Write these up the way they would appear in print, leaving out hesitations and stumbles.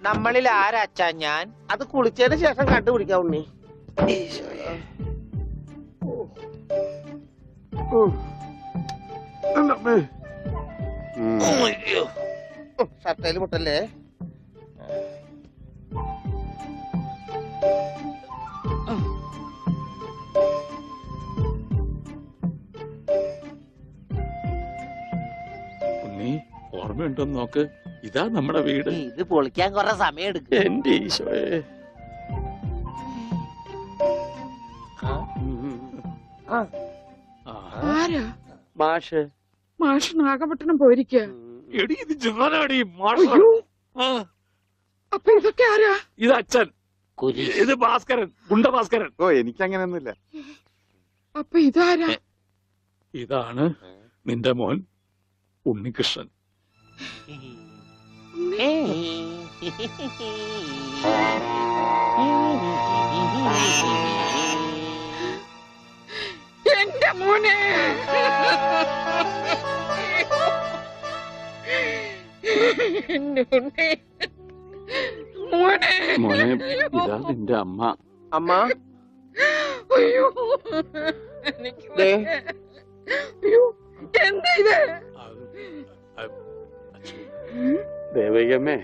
നമ്മളിൽ ആരാച്ചാ ഞാൻ? അത് കുളിച്ചതിന് ശേഷം കണ്ടുപിടിക്കാം ഉണ്ണി. ഷർട്ടയില് മുട്ടല്ലേ? ഉണ്ണി ഓർമ്മയുണ്ടോന്ന് നോക്ക്. ഇതാ നമ്മുടെ വീട്. ഇത് പൊളിക്കാൻ കുറെ സമയം എടുക്കും. എന്റെ ഈശോയെ. ആരാ? മാഷ്. മാഷ് നാഗപട്ടണം പോയിരിക്ക. എടി ഇത് ജാനാടി മാഷ. അപ്പൊ ഇതൊക്കെ ആരാ? ഇത് അച്ഛൻ. ഇത് ഭാസ്കരൻ, ഗുണ്ട ഭാസ്കരൻ. ഓ എനിക്കങ്ങനെയൊന്നുമില്ല. അപ്പൊ ഇതാരാ? ഇതാണ് നിന്റെ മോൻ ഉണ്ണികൃഷ്ണൻ. എന്റെ മോനെ. മോനെ. മോനെ ഇതാ നിന്റെ അമ്മ. അമ്മ. അയ്യോ അയ്യോ എന്താ ഇത്? ദേവകമ്മേ,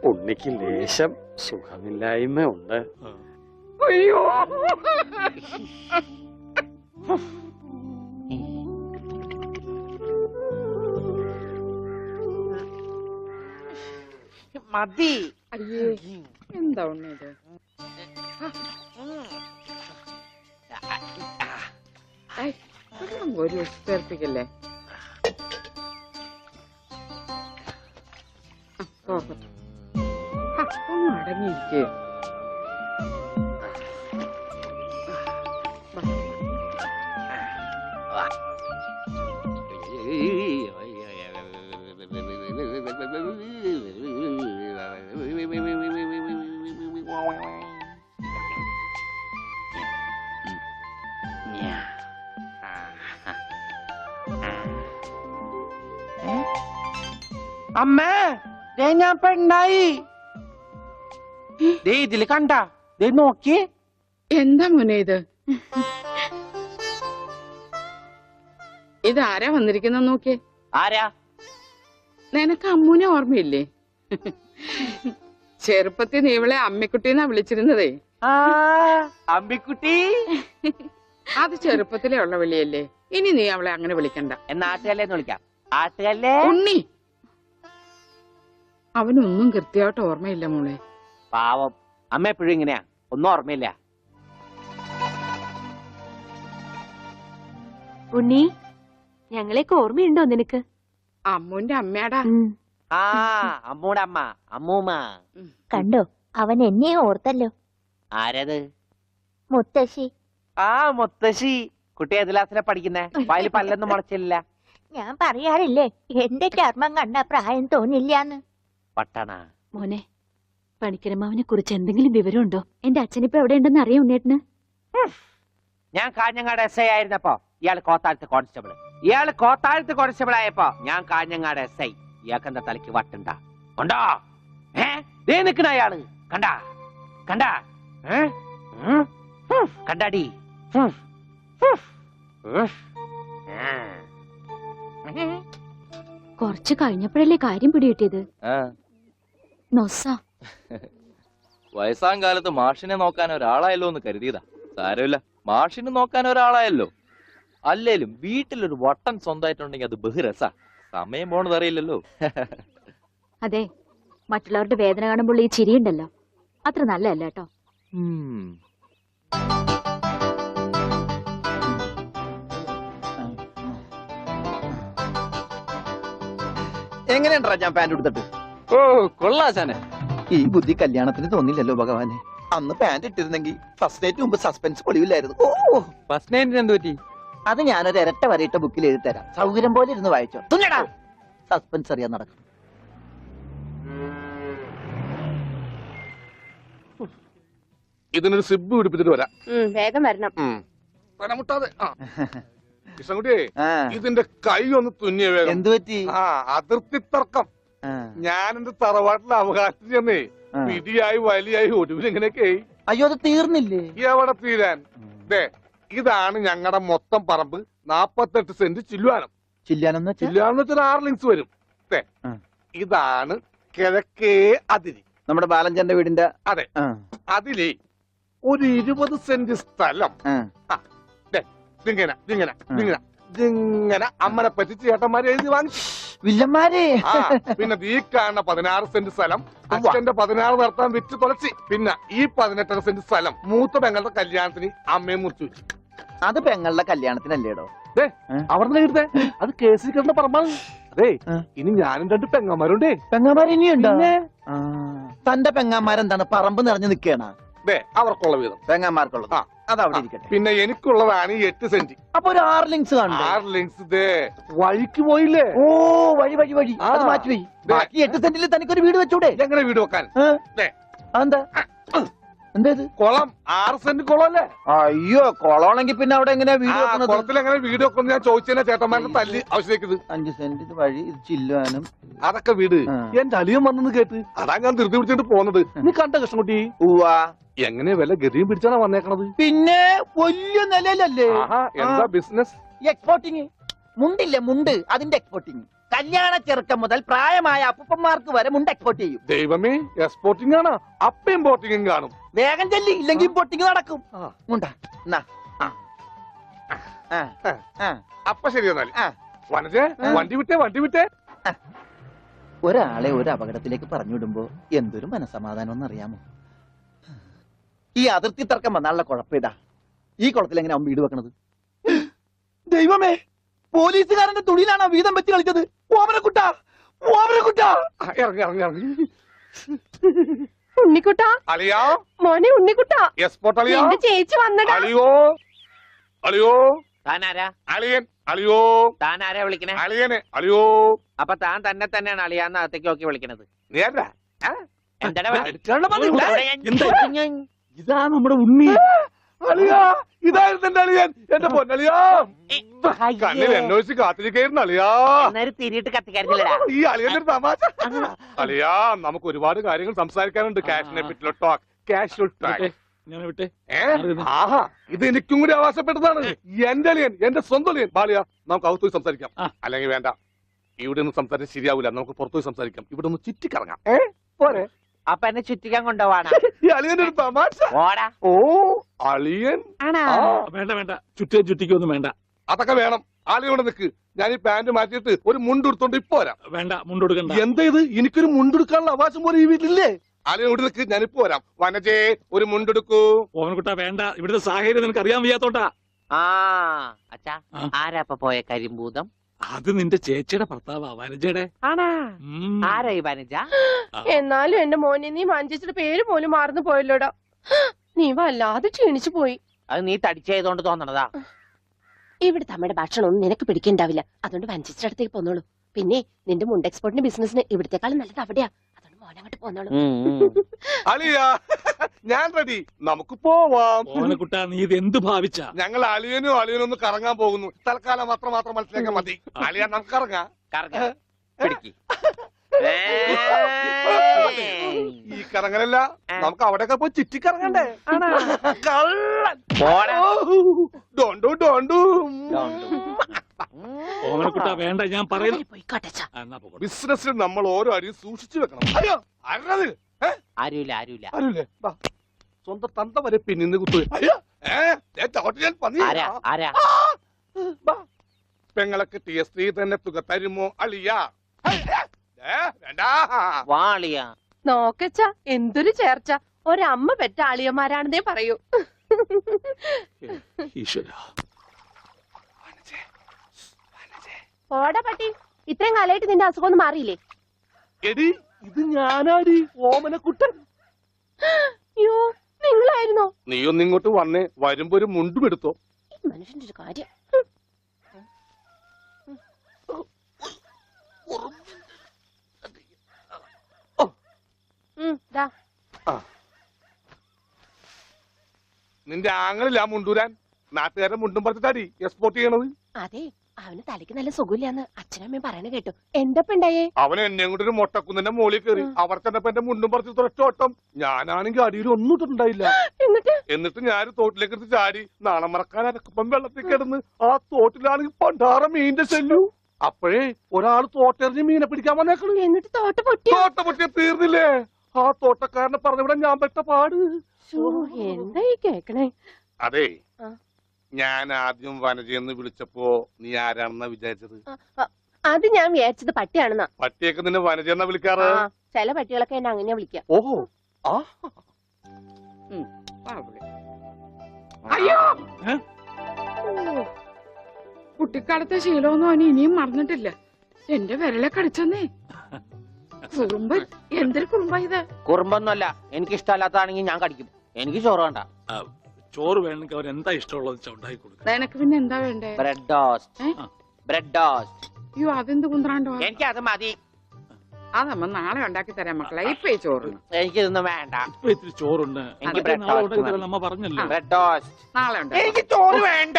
ഉണ്ണിക്ക് ലേശം സുഖമില്ലായ്മ ഉണ്ട്. അയ്യോ മതി. അയ്യേ എന്താ ഉണ്ണത്? ഒരു ചേർപ്പിക്കല്ലേ? ഒന്ന് അടങ്ങിയിരിക്കേ. അമ്മേ, ദേ ഞാൻ പെണ്ണായി. ദേ ഇതില് കണ്ട, ദേ നോക്കി. എന്താ മോനെ ഇത്? ഇതാരാ വന്നിരിക്കുന്ന നോക്കിയേ. ആരാ? നിനക്ക് അമ്മൂനെ ഓർമ്മയില്ലേ? ചെറുപ്പത്തിൽ നീ ഇവളെ അമ്മിക്കുട്ടിന്നാ വിളിച്ചിരുന്നതേ. അമ്മിക്കുട്ടി. അത് ചെറുപ്പത്തിലേ ഉള്ള വിളിയല്ലേ. ഇനി നീ അവളെ അങ്ങനെ വിളിക്കണ്ട. എന്നാ ആട്ടുകല്ലേന്ന് വിളിക്കാം. ആട്ടുകല്ലേ. ഉണ്ണി. അവനൊന്നും കൃത്യമായിട്ട് ഓർമ്മയില്ല മോളെ. പാവം. അമ്മ എപ്പോഴും ഇങ്ങനെയാ, ഒന്നും ഓർമ്മയില്ല. ഉണ്ണി, ഞങ്ങളെയൊക്കെ ഓർമ്മയുണ്ടോ നിനക്ക്? അമ്മൂന്റെ അമ്മയാടാ. ആ അമ്മൂടെ അമ്മ, അമ്മൂമ്മ. കണ്ടോ, അവൻ എന്നെ ഓർത്തല്ലോ. ആരത്? മുത്തശ്ശി. ആ മുത്തശ്ശി. കുട്ടി ഏത് ക്ലാസ്സിലാ പഠിക്കുന്നേ? വായിൽ പല്ലൊന്നും മുളച്ചില്ല. ഞാൻ പറയാറില്ലേ, എന്റെ ചർമ്മം കണ്ട പ്രായം തോന്നില്ലാന്ന്. പട്ടണ മോനെ, പണിക്കരമാവിനെ കുറിച്ച് എന്തെങ്കിലും വിവരമുണ്ടോ? എന്റെ അച്ഛനിപ്പോ എവിടെ ഉണ്ടെന്ന് അറിയാം ഉണ്ണേട്ടന്? ഞാൻ കാഞ്ഞങ്ങാട് SI ആയിരുന്നപ്പോ ഇയാള് കോത്താഴത്ത് കോൺസ്റ്റബിൾ ആയപ്പോ ഞാൻ കാഞ്ഞങ്ങാട് SI. ഇയാൾക്കെന്താ തലയ്ക്ക് വട്ടുണ്ടാ? ഉണ്ടോ? ദേ നിക്കണ അയാള്. കണ്ടാ കണ്ടാ കണ്ടാടി. കുറച്ച് കഴിഞ്ഞപ്പോഴല്ലേ കാര്യം പിടികിട്ടിയത്. നൊസ. വയസ്സാം കാലത്ത് മാഷിനെ നോക്കാൻ ഒരാളായല്ലോ എന്ന് കരുതിയതാ. സാരമില്ല, മാഷിനെ നോക്കാൻ ഒരാളായല്ലോ. അല്ലേലും വീട്ടിലൊരു വട്ടൻ സ്വന്തമായിട്ടുണ്ടെങ്കിൽ അത് ബഹുരസാ. സമയം പോണത് അറിയില്ലല്ലോ. അതെ, മറ്റുള്ളവരുടെ വേദന കാണുമ്പോൾ ഈ ചിരിയുണ്ടല്ലോ, അത്ര നല്ലതല്ല കേട്ടോ. എങ്ങനെയുണ്ടാ ഞാൻ പാന്റ് എടുത്തിട്ട്? ഓ കൊള്ളാശാനെ. ഈ ബുദ്ധി കല്യാണത്തിന് തോന്നില്ലല്ലോ ഭഗവാനെ. അന്ന് പാന്റ് ഇട്ടിരുന്നെങ്കിൽ ഫസ്റ്റ് നൈറ്റ് മുമ്പ് സസ്പെൻസ് പൊളിവില്ലായിരുന്നു. ഓ ഫസ്റ്റ് നൈറ്റിന് എന്ത് പറ്റി? അത് ഞാനൊരു ഇരട്ട വരയിട്ട ബുക്കിൽ എഴുതി തരാം. സൗകര്യം പോലെ ഇരുന്ന് വായിച്ചോ. തുന്നടാ, സസ്പെൻസ് അറിയാൻ നടക്കും. ഇതിനൊരു സിബ് പിടിപ്പിച്ചിട്ട് വരാം. വേഗം വരണം. മുട്ടാതെ. കൃഷ്ണൻകുട്ടിയെ, ഇതിന്റെ കൈ ഒന്ന് തുന്നിയ വേഗം. എന്തു പറ്റി? അതിർത്തി തർക്കം. ഞാൻ എന്റെ തറവാട്ടിലെ അവകാശം ചെന്നേ പിടിയായി വലിയായി ഒടുവിൽ ഇങ്ങനെയൊക്കെ അയ്യോ അത് തീർന്നില്ലേ? എവിടെ തീരാൻ? ദേ ഇതാണ് ഞങ്ങളുടെ മൊത്തം പറമ്പ്, 48 സെന്റ് ചില്ലുവാനം. ചില്ലാനെന്ന് വെച്ചാൽ ചില്ലുവാനം വെച്ചാൽ 6 ലിങ്സ് വരും. ദേ ഇതാണ് കിഴക്കേ അതിരി. നമ്മുടെ ബാലഞ്ചന്റെ വീടിന്റെ. അതെ, അതിലേ ഒരു 20 സെന്റ് സ്ഥലം. ഇങ്ങനെ അമ്മനെ പറ്റി ചേട്ടന്മാരെ എഴുതി വാങ്ങിച്ചു. വില്ലന്മാരെ. പിന്നെ ഈ കാണുന്ന 16 സെന്റ് സ്ഥലം അച്ഛന്റെ 16 നടത്താൻ വിറ്റ് തുളച്ചി. പിന്നെ ഈ 18 സെന്റ് സ്ഥലം മൂത്ത പെങ്ങളുടെ കല്യാണത്തിന് അമ്മയും മുറിച്ചു വെച്ചു. അത് പെങ്ങളുടെ കല്യാണത്തിനല്ലേടോ? അവിടെ എഴുതേ അത് കേസിൽ കിടന്ന പറമ്പാണ്. അതെ, ഇനി ഞാനും 2 പെങ്ങന്മാരുണ്ടേ. പെങ്ങന്മാർ ഇനിയുണ്ടോ? തന്റെ പെങ്ങന്മാരെന്താണ് പറമ്പ് നിറഞ്ഞു നിൽക്കണ? അവർക്കുള്ള വീതം പെങ്ങന്മാർക്കുള്ളത് അതവിടെ ഇരിക്കട്ടെ. പിന്നെ എനിക്കുള്ളതാണ് 8 സെന്റ്. അപ്പൊ ഒരു 6 ലിങ്സ് കാണും. 6 ലിങ്സ് വഴിക്ക് പോയില്ലേ? ഓ വഴി വഴി വഴി അത് മാറ്റിവെയ്. ബാക്കി 8 സെന്റിൽ തനിക്കൊരു വീട് വെച്ചൂടെ? എങ്ങനെ വീട് വെക്കാൻ? എന്താ എന്തേത്? കുളം 6 സെന്റ് കുളമല്ലേ? അയ്യോ കുളമാണെങ്കിൽ പിന്നെ അവിടെ എങ്ങനെയാ വീട് വെക്കുന്നത്? കുളത്തിൽ എങ്ങനെ വീട് വെക്കുന്നത് ഞാൻ ചോദിച്ചതിനെ ചേട്ടന്മാരുടെ തല്ലി ആവശ്യത്തേക്ക്. 5 സെന്റ് ഇത് വഴി ഇത് ചില്ലുവാനും അതൊക്കെ വീട്. എന്റെ അളിയൻ വന്നെന്ന് കേട്ട് അതാ ഞാൻ ധൃതി പിടിച്ചിട്ട് പോന്നത്. നീ കണ്ട കൃഷ്ണൻകുട്ടി? ഉവ്വാ. എങ്ങനെ വല്ല ഗതിയും പിടിച്ചാണ് വന്നേക്കണത്? പിന്നെ വലിയ നിലയിലല്ലേ? എന്താ ബിസിനസ്? എക്സ്പോർട്ടിങ്. മുണ്ടില്ലേ മുണ്ട്, അതിന്റെ എക്സ്പോർട്ടിങ്. കല്യാണ ചെറുക്കം മുതൽ പ്രായമായ അപ്പൂപ്പന്മാർക്ക് വരെ മുണ്ട് എക്സ്പോർട്ട് ചെയ്യും. ദൈവമേ, എക്സ്പോർട്ടിംഗ് ആണ്. അപ്പ ഇമ്പോർട്ടിംഗും കാണും. വേഗം ചെല്ലി, ഇല്ലെങ്കിൽ ഇമ്പോർട്ടിംഗ് നടക്കും. മുണ്ടാ അപ്പൊ ശരി എന്നാൽ വനജേ വണ്ടി വിട്ടേ. ഒരാളെ ഒരു അപകടത്തിലേക്ക് പറഞ്ഞുവിടുമ്പോ എന്തൊരു മനസമാധാനം എന്നറിയാമോ? ഈ അതിർത്തി തർക്കം വന്നാലുള്ള കുഴപ്പമിതാ. ഈ കുളത്തിൽ എങ്ങനെ അവൻ വീട് വെക്കണത്? ദൈവമേ, പോലീസുകാരന്റെ തുണിയിലാണ് വീതം വെച്ച് കളിച്ചത്. ഓമനക്കുട്ടാ. ഇറങ്ങി ഉണ്ണിക്കുട്ടാ, അളിയാ, മോനെ ഉണ്ണിക്കുട്ടാ, എക്സ്പോർട്ട് അളിയാ, എന്റെ ചേച്ചി വന്നടാ. അളിയോ താനാരാ? അളിയൻ. അളിയോ താനാരാ വിളിക്കണേ? അളിയനെ. അളിയോ അപ്പൊ താൻ തന്നെ തന്നെയാണ് അളിയാന്ന് അകത്തേക്ക് നോക്കി വിളിക്കണത്. നീ ആരാ? ഇതാ നമ്മുടെ ഉണ്ണി. അളിയാ, ഇതായിരുന്നു എന്റെ അളിയൻ. എന്റെ പൊന്നളിയാ, കണ്ണിൽ എന്നോച്ച് കാത്തിരിക്കായിരുന്നു അളിയാ. തിരിയിട്ട് കത്തിക്കാരില്ലടാ. ഈ അളിയന്റെ തമാശ. അളിയാ, നമുക്ക് ഒരുപാട് കാര്യങ്ങൾ സംസാരിക്കാനുണ്ട്. കാഷിനെ പറ്റിയുള്ള ടോക്ക്, കാഷ്വൽ ടോക്ക്. ഞാൻ വിട്ടെ. ആഹാ, ഇത് എനിക്കും കൂടി അവകാശപ്പെട്ടതാണ്. എന്റെ അളിയൻ, എന്റെ സ്വന്തം അളിയൻ. ബാലിയാ, നമുക്ക് അകത്ത് പോയി സംസാരിക്കാം. അല്ലെങ്കിൽ വേണ്ട, ഇവിടെ നിന്ന് സംസാരിച്ച് ശരിയാവില്ല. നമുക്ക് പുറത്തുപോയി സംസാരിക്കാം. ഇവിടെ ഒന്ന് ചുറ്റിക്കറങ്ങാം. പോരെ? അപ്പൊ എന്നെ ചുറ്റിക്കാൻ കൊണ്ടുപോവാണ്. ഈ അളിയന്റെ ഒരു തമാശ. ഓ അളിയൻ. വേണ്ട ചുറ്റിക്കൊന്നും വേണ്ട. അതൊക്കെ വേണം. ആളിയോടെ നിക്ക്. ഞാൻ ഈ പാന്റ് മാറ്റിയിട്ട് ഒരു മുണ്ടെടുത്തോണ്ട് ഇപ്പൊ വരാം. വേണ്ട, മുണ്ടെടുക്കണ്ട. എന്താ ഇത്? എനിക്കൊരു മുണ്ടെടുക്കാനുള്ള അവകാശം പോലെ ഈ വീട്ടിലില്ലേ? ആളിയോട് നിക്ക്, ഞാനിപ്പോ വരാം. വനജേ, ഒരു മുണ്ടെടുക്കൂ. ഓമനക്കുട്ടാ വേണ്ട, ഇവിടുത്തെ സാഹചര്യം നിനക്ക് അറിയാൻ വയ്യാത്തോട്ടാ. അച്ഛാ, ആരാ ഇപ്പൊ പോയ കരിമ്പൂതം? അത് നിന്റെ ചേച്ചിയുടെ ഭർത്താവാ, വനജയുടെ. ആരാ ഈ വനജ? എന്നാലും എന്റെ മോനെ നീ മഞ്ചേച്ചിയുടെ പേര് പോലും മറന്നു പോയല്ലോടാ. നീ വല്ലാതെ ക്ഷീണിച്ചു പോയി. അത് നീ തടിച്ചതുകൊണ്ട് തോന്നണതാ. ഇവിടുത്തെ അമ്മയുടെ ഭക്ഷണം ഒന്നും നിനക്ക് പിടിക്കണ്ടാവില്ല. അതുകൊണ്ട് മഞ്ചേച്ചിയുടെ അടുത്തേക്ക് പോന്നോളൂ. പിന്നെ നിന്റെ മുണ്ട് എക്സ്പോർട്ടിന്റെ ബിസിനസിന് ഇവിടത്തെക്കാളും നല്ലത് അവിടെയാ. അതുകൊണ്ട് മോനങ്ങോട്ട് പോന്നോളൂ. അളിയാ, ഞാൻ റെഡി. നമുക്ക് പോവാം. ഓമനക്കുട്ടാ, നീ ഇത് എന്ത് ഭാവിച്ചാ? ഞങ്ങൾ അളിയനും ഒന്ന് കറങ്ങാൻ പോകുന്നു. തൽക്കാലം മാത്രം മനസ്സിലാക്കാൻ മതി. അളിയാ, നമുക്ക് ഇറങ്ങാം. ഈ കറങ്ങലല്ല, നമുക്ക് അവിടെയൊക്കെ പോയി ചുറ്റിക്കറങ്ങണ്ടേ? ഓമനക്കുട്ടാ വേണ്ട, ഞാൻ പറയുന്നു. ബിസിനസ്സിൽ നമ്മൾ ഓരോ അടിയും സൂക്ഷിച്ചു വെക്കണം. അയ്യോ, ആരുമില്ല. സ്വന്തം തന്ത വരെ പിന്നിന്ന് കുത്തു. പെങ്ങളൊക്കെ സ്ത്രീ തന്നെ തുക തരുമോ അളിയാ? നോക്കച്ച, എന്തൊരു ചേർച്ച. ഒരമ്മ പെറ്റ ആളിയന്മാരാണെന്നേ പറയൂ. ഓടാ പട്ടി, ഇത്രയും കാലമായിട്ട് നിന്റെ അസുഖം ഒന്നും മാറിയില്ലേ? എടി, ഇത് ഞാനാടി, ഓമനക്കുട്ടൻ. അയ്യോ, നിങ്ങളായിരുന്നോ? നീയൊന്ന് ഇങ്ങോട്ട് വന്നേ. വരുമ്പോ ഒരു മുണ്ടും എടുത്തോ. മനുഷ്യന്റെ ഒരു കാര്യം. നിന്റെ ആങ്ങളില്ല മുണ്ടൂരാൻ. നാട്ടുകാരെ മുണ്ടും പറിച്ചിട്ടാടി എക്സ്പോർട്ട് ചെയ്യണത്. അതെ, അവന് തലയ്ക്ക് നല്ല സുഖമില്ലാന്ന് അച്ഛനമ്മയും പറയണ കേട്ടു. എന്താ ഉണ്ടായേ? അവൻ എന്നെ കൊണ്ട് ഒരു മൊട്ടക്കുന്നിന്റെ മോളിൽ കയറി. അവർ ചെന്നപ്പോ എന്റെ മുണ്ടും പറിച്ച് ഒറ്റോട്ടം. ഞാനാണെങ്കിൽ അടിയിൽ ഒന്നും ഇട്ടിട്ടുണ്ടായില്ല. എന്നിട്ട് ഞാൻ തോട്ടിലേക്ക് എടുത്ത് ചാടി. നാണം മറക്കാൻ അരക്കപ്പം വെള്ളത്തിൽ കിടന്ന് ആ തോട്ടിലാണെങ്കിൽ പണ്ടാറ മീനിന്റെ ചെല്ലു. അപ്പോഴേ ഒരാൾ തോട്ടെറിഞ്ഞ് മീനെ പിടിക്കാൻ വന്നേക്കണു. എന്നിട്ട് തോട്ട പൊട്ടി. തോട്ട പൊട്ടിയ തീർന്നില്ലേ? ആ തോട്ടക്കാരനെ പറഞ്ഞവിടെ ഞാൻ പെട്ട പാട്. എന്തായി കേക്കണേ? അതെ, ആ. ഞാൻ ആദ്യം വനജയെന്ന് വിളിച്ചപ്പോ നീ ആരാണെന്നാ വിചാരിച്ചത്? അത് ഞാൻ വിചാരിച്ചത് പട്ടിയാണെന്നാ. പട്ടിയൊക്കെ നിന്നെ വനജയെന്നാ വിളിക്കാറ്? ചില പട്ടികളൊക്കെ എന്നെ അങ്ങനെയാ വിളിക്കാം. ഓഹോ, ആ അയ്യോ കുട്ടിക്കാലത്തെ ശീലമൊന്നും അവന് ഇനിയും മറന്നിട്ടില്ല. എന്റെ വിരലെ കടിച്ചെന്നേ. കുറുമ്പൻ, എന്തൊരു കുറുമ്പാ ഇത്? കുറുമ്പൊന്നുമല്ല, എനിക്ക് ഇഷ്ടമല്ലാത്തതാണെങ്കിൽ ഞാൻ കടിക്കും. എനിക്ക് ചോറ് വേണ്ട. ചോറ് വേണമെങ്കിൽ അവർ എന്താ ഇഷ്ടമുള്ളത് ഉണ്ടാക്കി കൊടുക്കുക. നിനക്ക് പിന്നെ എന്താ വേണ്ടേ? Bread toast. Bread toast. അയ്യോ അതെന്ത് കുന്ത്രാണ്ടോ? എനിക്ക് അത് മതി. അതമ്മ നാളെ ഉണ്ടാക്കി തരാം മക്കളെ. ഇപ്പൊ ഈ ചോറിന് എനിക്കിതൊന്നും വേണ്ട. ഇപ്പൊ ഇത്തിരി ചോറുണ്ട്. എനിക്ക് അതൊക്കെ bread നാളെ toast ഉണ്ടാക്കി തരാൻ മതി. അമ്മ പറഞ്ഞല്ലോ. Bread toast. നാളെ ഉണ്ടാക്കി. എനിക്ക് ചോറ് വേണ്ട.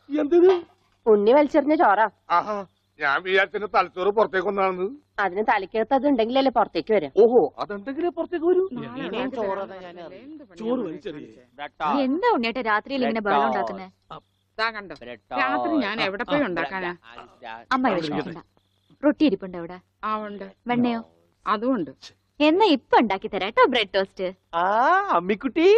എന്തിന്? ഉണ്ണി വലിച്ചെറിഞ്ഞ ചോറാ. ആഹാ, ഞാൻ വിചാരിച്ചെന്റെ തലച്ചോറ് പുറത്തേക്ക് ഒന്നാണെന്ന്. അതിന് തലയ്ക്കകത്ത് അത് ഉണ്ടെങ്കിലല്ലേ പുറത്തേക്ക് വരാം. ഓഹോ, അതെന്തെങ്കിലും പുറത്തേക്ക് വരൂ. നാളെ ഇനിയും ഉണ്ടാക്കി ചോറ് തരാം. ഞാൻ അറിയാം. എന്ത് പണിയാ ചോറ് മോനെ വലിച്ചെറിയേ. കാണിച്ചേ? ബ്രെഡ് നീ ടോസ്റ്റ്. എന്താ ഉണ്ണിയേട്ടാ രാത്രിയിൽ ഇങ്ങനെ ബഹളം ഉണ്ടാക്കുന്നേ? ദാ കണ്ടോ, ബ്രെഡ് രാത്രി ടോസ്റ്റ്. ഞാൻ എവിടെ പോയി ഉണ്ടാക്കാനാ? അമ്മ ഇവിടെ ഇരിക്കണ്ട. റൊട്ടി ഇരിപ്പുണ്ട് അവിടെ. ആ ഉണ്ട്, വെണ്ണയോ? അതും ഉണ്ട്. എന്നാ ഇപ്പൊ ഉണ്ടാക്കി തരാം കേട്ടോ ബ്രെഡ് ടോസ്റ്റ്. ആ അമ്മിക്കുട്ടി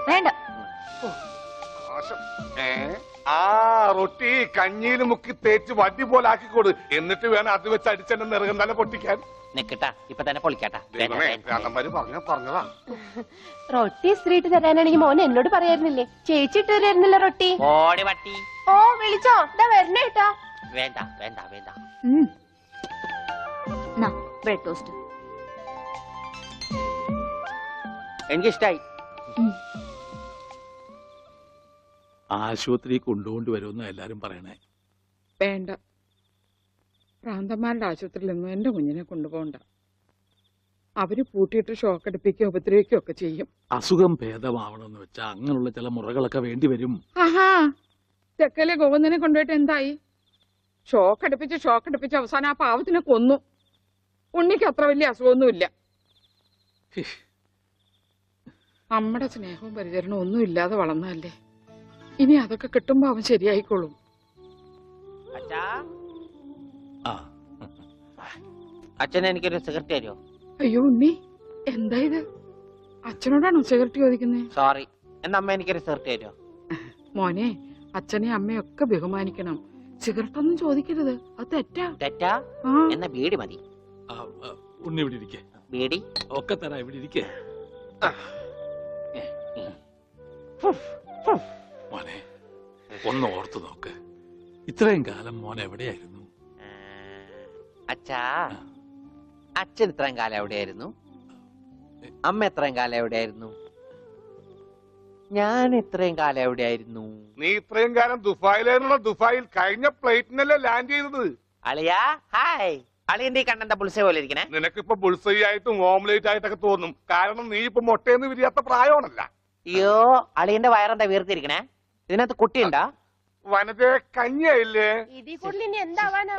വേണ്ട. ആ റൊട്ടി കഞ്ഞിയിൽ മുക്കി തേച്ച് വടി പോലെ ആക്കിക്കൊടു. എന്നിട്ട് വേണം അത് വെച്ച് അടിച്ചെന്നെ നിറകം തന്നെ പൊട്ടിക്കാൻ. നിക്കട്ടാ, ഇപ്പൊ തന്നെ പൊളിക്കാട്ടാ. ദൈവമേ, രാധന്മാര് പറഞ്ഞതാ. റൊട്ടി സ്ത്രീട്ട് തരാനാണെങ്കിൽ മോൻ എന്നോട് പറയായിരുന്നില്ലേ? ചേച്ചി ഇട്ട് തരായിരുന്നില്ല റൊട്ടി. ഓടി പട്ടി. ഓ വിളിച്ചോ, ഇതാ വരണേട്ടാ. വേണ്ട വേണ്ട വേണ്ട. ബ്രെഡ് ടോസ്റ്റ് എനിക്കിഷ്ടായി. ആശുപത്രി കൊണ്ടുകൊണ്ട് വരുമെന്ന് എല്ലാരും പറയണേ. വേണ്ട, പ്രാന്തന്മാരുടെ ആശുപത്രിയിലൊന്നും എന്റെ കുഞ്ഞിനെ കൊണ്ടുപോകണ്ട. അവര് പൂട്ടിയിട്ട് ഷോക്ക് അടിപ്പിക്കുകയോ ഉപദ്രവിക്കുകയോ ഒക്കെ ചെയ്യും. അസുഖം ഭേദമാവണമെന്ന് വെച്ചാൽ അങ്ങനെയുള്ള ചില മുറകളൊക്കെ വേണ്ടി വരും. ആഹാ, തെക്കലെ ഗോവിന്ദനെ കൊണ്ടുപോയിട്ട് എന്തായി? ഷോക്ക് അടുപ്പിച്ച് അവസാനം ആ പാവത്തിനെ കൊന്നു. ഉണ്ണിക്ക് അത്ര വലിയ അസുഖമൊന്നുമില്ല. നമ്മുടെ സ്നേഹവും പരിചരണവും ഒന്നും ഇല്ലാതെ വളർന്നതല്ലേ. ഇനി അതൊക്കെ കിട്ടുമ്പോ അവൻ ശരിയായിക്കോളും. അച്ഛാ, ആ അച്ഛൻ എനിക്കൊരു സിഗരറ്റ് തരുമോ? അയ്യോ ഉണ്ണി, എന്താ ഇത്? അച്ഛനോടാണോ സിഗരറ്റ് ചോദിക്കുന്നേ? സോറി. എന്നാ അമ്മ എനിക്കൊരു സിഗരറ്റ് തരുമോ? മോനെ, അച്ഛനെ അമ്മയൊക്കെ ബഹുമാനിക്കണം. സിഗരറ്റ് ഒന്നും ചോദിക്കരുത്, അത് തെറ്റാ. തെറ്റാ? ആ, എന്നാ ബീഡി മതി. ഉണ്ണി ഇവിടെ ഇരിക്കേ. ബീഡി ഒക്കെ തരാ, ഇവിടെ ഇരിക്കേ. മോനെ ഒന്ന് ഓർത്തു നോക്ക്, ഇത്രയും കാലം മോൻ എവിടെയായിരുന്നു? അച്ഛാ, അച്ഛൻ ഇത്രയും കാലം എവിടെയായിരുന്നു? അമ്മ എത്രയും കാലം എവിടെയായിരുന്നു? ഞാൻ ഇത്രയും കാലം എവിടെയായിരുന്നു? നീ ഇത്രയും കാലം ദുബായിലായിരുന്നുള്ള. ദുബായിൽ കഴിഞ്ഞ ഫ്ലൈറ്റിനല്ലേ ലാൻഡ് ചെയ്തത്. അളിയാ ഹായ്. അളിയന്റെ ഈ കണ്ണെന്താ പുളിസ പോലെ ഇരിക്കണേ? നിനക്കിപ്പോ ബുൾസൈ ആയിട്ടും ഓംലേറ്റ് ആയിട്ടൊക്കെ തോന്നും. കാരണം നീ ഇപ്പൊ മുട്ടയെന്ന് വിരിയാത്ത പ്രായമാണല്ല. അയ്യോ, അളിയന്റെ വയറെന്താ വീർത്തിരിക്കണേ? ഇതിനകത്ത് കുട്ടിയുണ്ടാ? വനജെ കഞ്ഞിയായില്ലേ? ഇതിൽ കൂടുതൽ ഇനി എന്താവാനാ?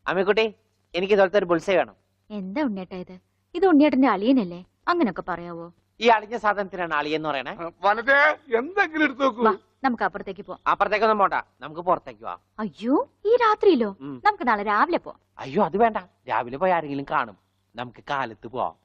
അമ്മിക്കുട്ടി, എനിക്ക് ഇതുപോലത്തെ ഒരു ബുൾസൈ വേണം. എന്താ ഉണ്ണിയേട്ടാ ഇത്? ഇത് ഉണ്ണിയേട്ടന്റെ അളിയനല്ലേ? അങ്ങനൊക്കെ പറയാവോ? ഈ അളിഞ്ഞ സാധനത്തിനാണ് അളിയെന്ന് പറയണേ. വനജെ എന്തെങ്കിലും എടുത്തു നോക്കൂ. വാ, നമുക്ക് അപ്പുറത്തേക്ക് പോവാം. അപ്പുറത്തേക്കൊന്നും പോണ്ട, നമുക്ക് പുറത്തേക്ക് പോവാം. അയ്യോ, ഈ രാത്രിയിലോ? ഉം. നമുക്ക് നാളെ രാവിലെ പോവാം. അയ്യോ അത് വേണ്ട, രാവിലെ പോയി ആരെങ്കിലും കാണും. നമുക്ക് കാലത്ത് പോവാം.